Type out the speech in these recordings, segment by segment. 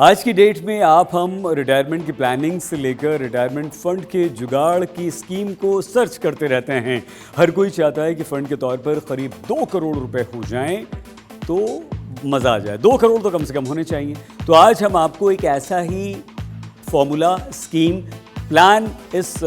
आज की डेट में हम रिटायरमेंट की प्लानिंग से लेकर रिटायरमेंट फंड के जुगाड़ की स्कीम को सर्च करते रहते हैं। हर कोई चाहता है कि फंड के तौर पर करीब 2 करोड़ रुपए हो जाएं तो मज़ा आ जाए। 2 करोड़ तो कम से कम होने चाहिए। तो आज हम आपको एक ऐसा ही फॉर्मूला, स्कीम, प्लान इस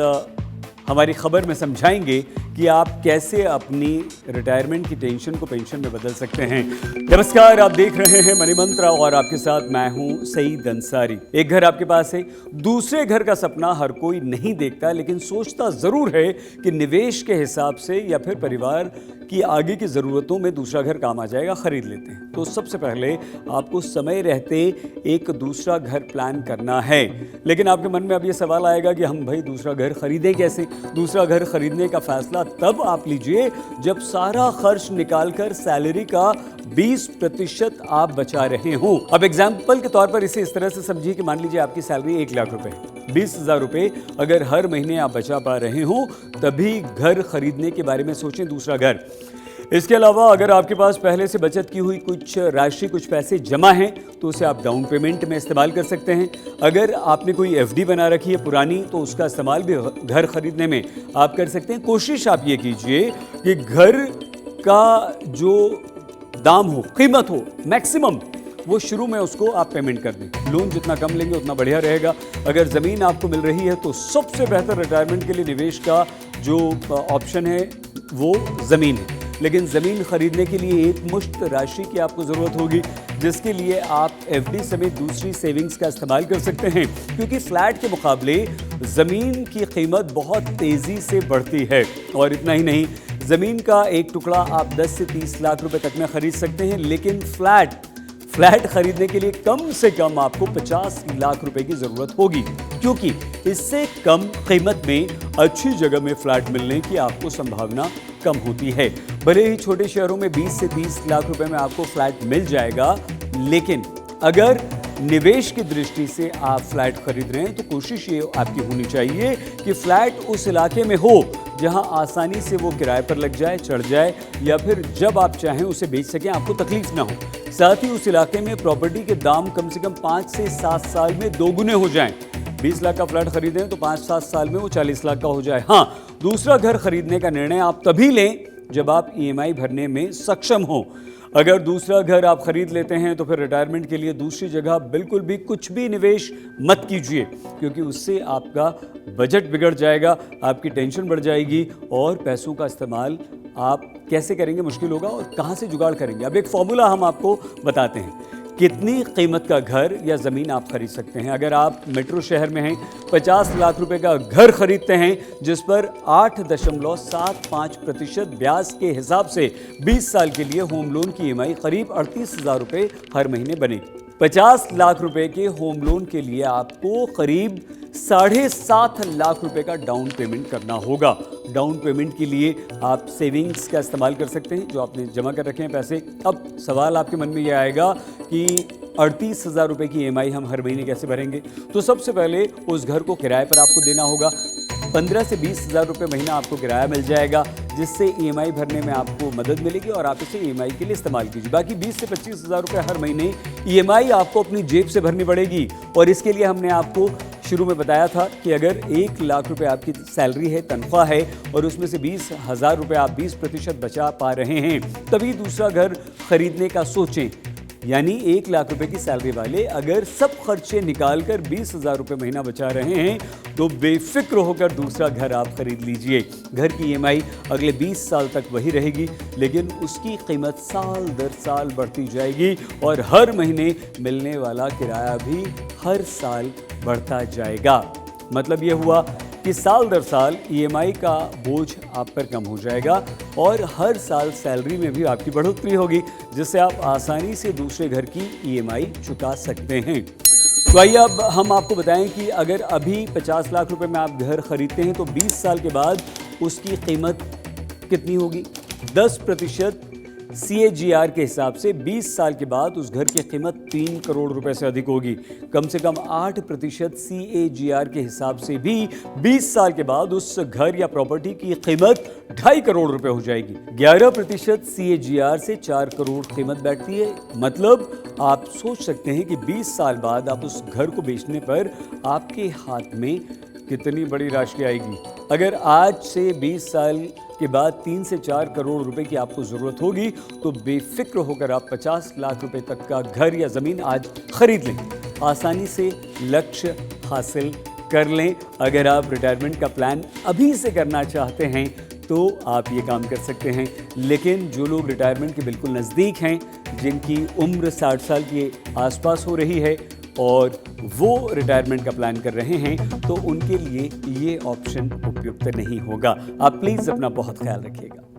हमारी खबर में समझाएंगे कि आप कैसे अपनी रिटायरमेंट की टेंशन को पेंशन में बदल सकते हैं। नमस्कार, आप देख रहे हैं मनी मंत्रा और आपके साथ मैं हूं सईद अंसारी। एक घर आपके पास है, दूसरे घर का सपना हर कोई नहीं देखता, लेकिन सोचता जरूर है कि निवेश के हिसाब से या फिर परिवार की आगे की ज़रूरतों में दूसरा घर काम आ जाएगा, खरीद लेते हैं। तो सबसे पहले आपको समय रहते एक दूसरा घर प्लान करना है। लेकिन आपके मन में अब ये सवाल आएगा कि हम भाई दूसरा घर खरीदें कैसे? दूसरा घर खरीदने का फैसला तब आप लीजिए जब सारा खर्च निकालकर सैलरी का 20% आप बचा रहे हो। अब एग्जाम्पल के तौर पर इसे इस तरह से समझिए कि मान लीजिए आपकी सैलरी 1 लाख रुपए, 20,000 रुपए अगर हर महीने आप बचा पा रहे हो तभी घर खरीदने के बारे में सोचें दूसरा घर। इसके अलावा अगर आपके पास पहले से बचत की हुई कुछ राशि, कुछ पैसे जमा हैं तो उसे आप डाउन पेमेंट में इस्तेमाल कर सकते हैं। अगर आपने कोई एफडी बना रखी है पुरानी तो उसका इस्तेमाल भी घर खरीदने में आप कर सकते हैं। कोशिश आप ये कीजिए कि घर का जो दाम हो, कीमत हो, मैक्सिमम वो शुरू में उसको आप पेमेंट कर दें। लोन जितना कम लेंगे उतना बढ़िया रहेगा। अगर ज़मीन आपको मिल रही है तो सबसे बेहतर रिटायरमेंट के लिए निवेश का जो ऑप्शन है वो ज़मीन है। लेकिन ज़मीन खरीदने के लिए एक मुश्त राशि की आपको ज़रूरत होगी, जिसके लिए आप एफडी समेत दूसरी सेविंग्स का इस्तेमाल कर सकते हैं, क्योंकि फ्लैट के मुकाबले ज़मीन की कीमत बहुत तेज़ी से बढ़ती है। और इतना ही नहीं, ज़मीन का एक टुकड़ा आप 10 से 30 लाख रुपए तक में खरीद सकते हैं, लेकिन फ्लैट खरीदने के लिए कम से कम आपको 50 लाख रुपए की ज़रूरत होगी, क्योंकि इससे कम कीमत में अच्छी जगह में फ्लैट मिलने की आपको संभावना कम होती है। भले ही छोटे शहरों में 20 से 30 लाख रुपए में आपको फ्लैट मिल जाएगा, लेकिन अगर निवेश की दृष्टि से आप फ्लैट खरीद रहे हैं तो कोशिश ये आपकी होनी चाहिए कि फ्लैट उस इलाके में हो जहां आसानी से वो किराए पर लग जाए, चढ़ जाए, या फिर जब आप चाहें उसे बेच सकें, आपको तकलीफ ना हो। साथ ही उस इलाके में प्रॉपर्टी के दाम कम से कम 5 से 7 साल में दोगुने हो जाएं। 20 लाख का फ्लैट खरीदें तो 5-7 साल में वो 40 लाख का हो जाए। हाँ, दूसरा घर खरीदने का निर्णय आप तभी लें जब आप ईएमआई भरने में सक्षम हो। अगर दूसरा घर आप खरीद लेते हैं तो फिर रिटायरमेंट के लिए दूसरी जगह बिल्कुल भी कुछ भी निवेश मत कीजिए, क्योंकि उससे आपका बजट बिगड़ जाएगा, आपकी टेंशन बढ़ जाएगी और पैसों का इस्तेमाल आप कैसे करेंगे मुश्किल होगा और कहाँ से जुगाड़ करेंगे। अब एक फॉर्मूला हम आपको बताते हैं कितनी कीमत का घर या ज़मीन आप खरीद सकते हैं। अगर आप मेट्रो शहर में हैं, 50 लाख रुपए का घर खरीदते हैं जिस पर 8.75% ब्याज के हिसाब से 20 साल के लिए होम लोन की ईएमआई करीब 38,000 रुपये हर महीने बनेगी। 50 लाख रुपए के होम लोन के लिए आपको करीब 7.5 लाख रुपए का डाउन पेमेंट करना होगा। डाउन पेमेंट के लिए आप सेविंग्स का इस्तेमाल कर सकते हैं, जो आपने जमा कर रखे हैं पैसे। अब सवाल आपके मन में ये आएगा कि 38,000 रुपये की ईएमआई हम हर महीने कैसे भरेंगे? तो सबसे पहले उस घर को किराए पर आपको देना होगा। 15 से 20,000 रुपये महीना आपको किराया मिल जाएगा, जिससे ईएमआई भरने में आपको मदद मिलेगी और आप इसे ईएमआई के लिए इस्तेमाल कीजिए। बाकी 20 से 25,000 रुपये हर महीने ईएमआई आपको अपनी जेब से भरनी पड़ेगी। और इसके लिए हमने आपको शुरू में बताया था कि अगर 1 लाख रुपए आपकी सैलरी है, तनख्वाह है, और उसमें से 20,000 रुपये आप 20% बचा पा रहे हैं, तभी दूसरा घर खरीदने का सोचें। यानी 1 लाख रुपए की सैलरी वाले अगर सब खर्चे निकालकर 20,000 रुपये महीना बचा रहे हैं तो बेफिक्र होकर दूसरा घर आप खरीद लीजिए। घर की ईएमआई अगले 20 साल तक वही रहेगी, लेकिन उसकी कीमत साल दर साल बढ़ती जाएगी और हर महीने मिलने वाला किराया भी हर साल बढ़ता जाएगा। मतलब ये हुआ कि साल दर साल ईएमआई का बोझ आप पर कम हो जाएगा और हर साल सैलरी में भी आपकी बढ़ोतरी होगी, जिससे आप आसानी से दूसरे घर की ईएमआई चुका सकते हैं। तो आइए अब हम आपको बताएं कि अगर अभी 50 लाख रुपए में आप घर खरीदते हैं तो 20 साल के बाद उसकी कीमत कितनी होगी। 10% CAGR के हिसाब से 20 साल के बाद उस घर की कीमत 3 करोड़ रुपए से अधिक होगी। कम से कम 8% CAGR के हिसाब से भी 20 साल के बाद उस घर या प्रॉपर्टी की कीमत 2.5 करोड़ रुपए हो जाएगी। 11% CAGR से 4 करोड़ कीमत बैठती है। मतलब आप सोच सकते हैं कि 20 साल बाद आप उस घर को बेचने पर आपके हाथ में कितनी बड़ी राशि आएगी। अगर आज से 20 साल के बाद 3 से 4 करोड़ रुपए की आपको ज़रूरत होगी तो बेफिक्र होकर आप 50 लाख रुपए तक का घर या ज़मीन आज खरीद लें। आसानी से लक्ष्य हासिल कर लें। अगर आप रिटायरमेंट का प्लान अभी से करना चाहते हैं तो आप ये काम कर सकते हैं। लेकिन जो लोग रिटायरमेंट के बिल्कुल नज़दीक हैं, जिनकी उम्र 60 साल के आसपास हो रही है और वो रिटायरमेंट का प्लान कर रहे हैं, तो उनके लिए ये ऑप्शन उपयुक्त नहीं होगा। आप प्लीज़ अपना बहुत ख्याल रखिएगा।